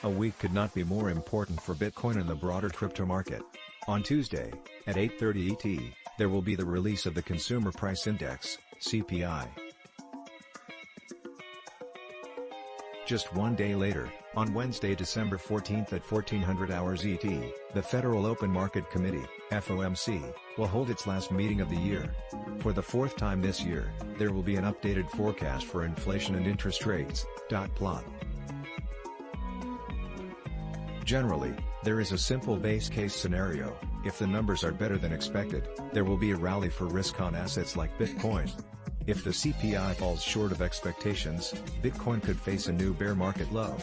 A week could not be more important for Bitcoin and the broader crypto market. On Tuesday, at 8:30 ET, there will be the release of the Consumer Price Index, CPI. Just one day later, on Wednesday, December 14th at 1400 hours ET, the Federal Open Market Committee, FOMC, will hold its last meeting of the year. For the fourth time this year, there will be an updated forecast for inflation and interest rates. Plot. Generally, there is a simple base case scenario: if the numbers are better than expected, there will be a rally for risk-on assets like Bitcoin. If the CPI falls short of expectations, Bitcoin could face a new bear market low.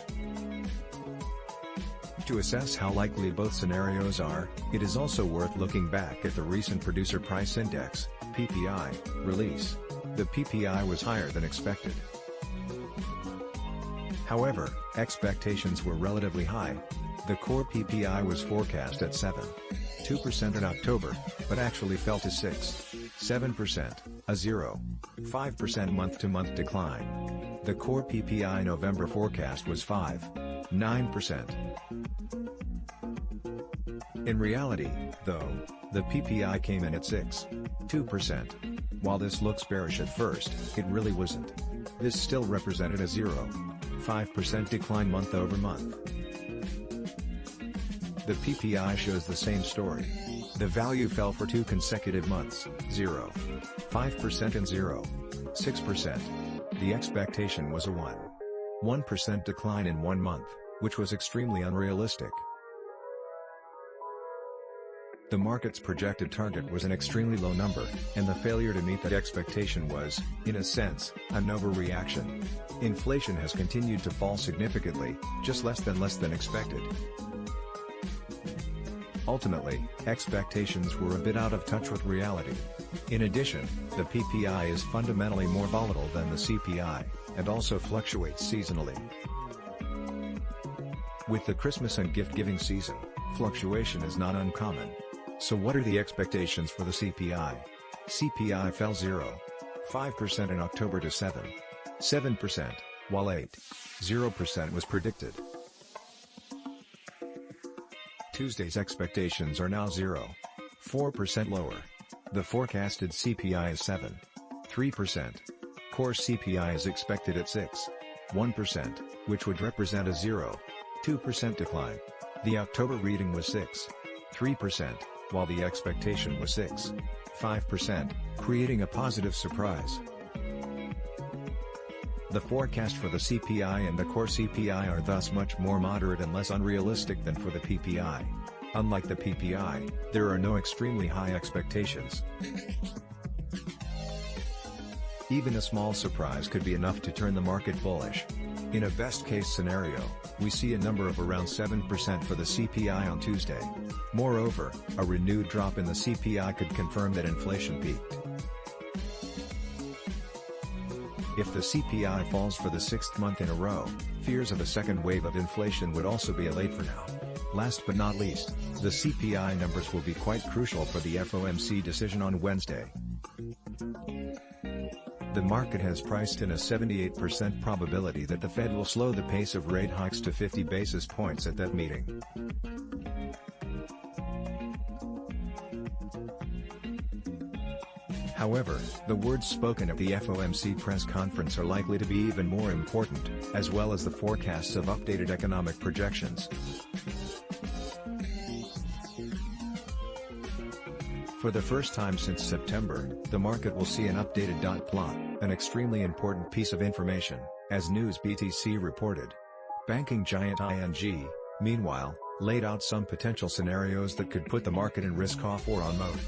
To assess how likely both scenarios are, it is also worth looking back at the recent Producer Price Index, PPI, release. The PPI was higher than expected. However, expectations were relatively high. The Core PPI was forecast at 7.2% in October, but actually fell to 6.7%, a 0.5% month-to-month decline. The Core PPI November forecast was 5.9%. In reality, though, the PPI came in at 6.2%. While this looks bearish at first, it really wasn't. This still represented a 0.5% decline month-over-month. The PPI shows the same story. The value fell for 2 consecutive months, 0.5% and 0.6%. The expectation was a 1% decline in 1 month, which was extremely unrealistic. The market's projected target was an extremely low number, and the failure to meet that expectation was, in a sense, an overreaction. Inflation has continued to fall significantly, just less than expected. Ultimately, expectations were a bit out of touch with reality. In addition, the PPI is fundamentally more volatile than the CPI, and also fluctuates seasonally. With the Christmas and gift-giving season, fluctuation is not uncommon. So what are the expectations for the CPI? CPI fell 0.5% in October to 7%, while 8.0% was predicted. Tuesday's expectations are now 0.4% lower. The forecasted CPI is 7.3%. Core CPI is expected at 6.1%, which would represent a 0.2% decline. The October reading was 6.3%, while the expectation was 6.5%, creating a positive surprise. The forecast for the CPI and the Core CPI are thus much more moderate and less unrealistic than for the PPI. Unlike the PPI, there are no extremely high expectations. Even a small surprise could be enough to turn the market bullish. In a best-case scenario, we see a number of around 7% for the CPI on Tuesday. Moreover, a renewed drop in the CPI could confirm that inflation peaked. If the CPI falls for the 6th month in a row, fears of a second wave of inflation would also be allayed for now. Last but not least, the CPI numbers will be quite crucial for the FOMC decision on Wednesday. The market has priced in a 78% probability that the Fed will slow the pace of rate hikes to 50 basis points at that meeting. However, the words spoken at the FOMC press conference are likely to be even more important, as well as the forecasts of updated economic projections. For the first time since September, the market will see an updated dot plot, an extremely important piece of information, as NewsBTC reported. Banking giant ING, meanwhile, laid out some potential scenarios that could put the market in risk-off or on mode.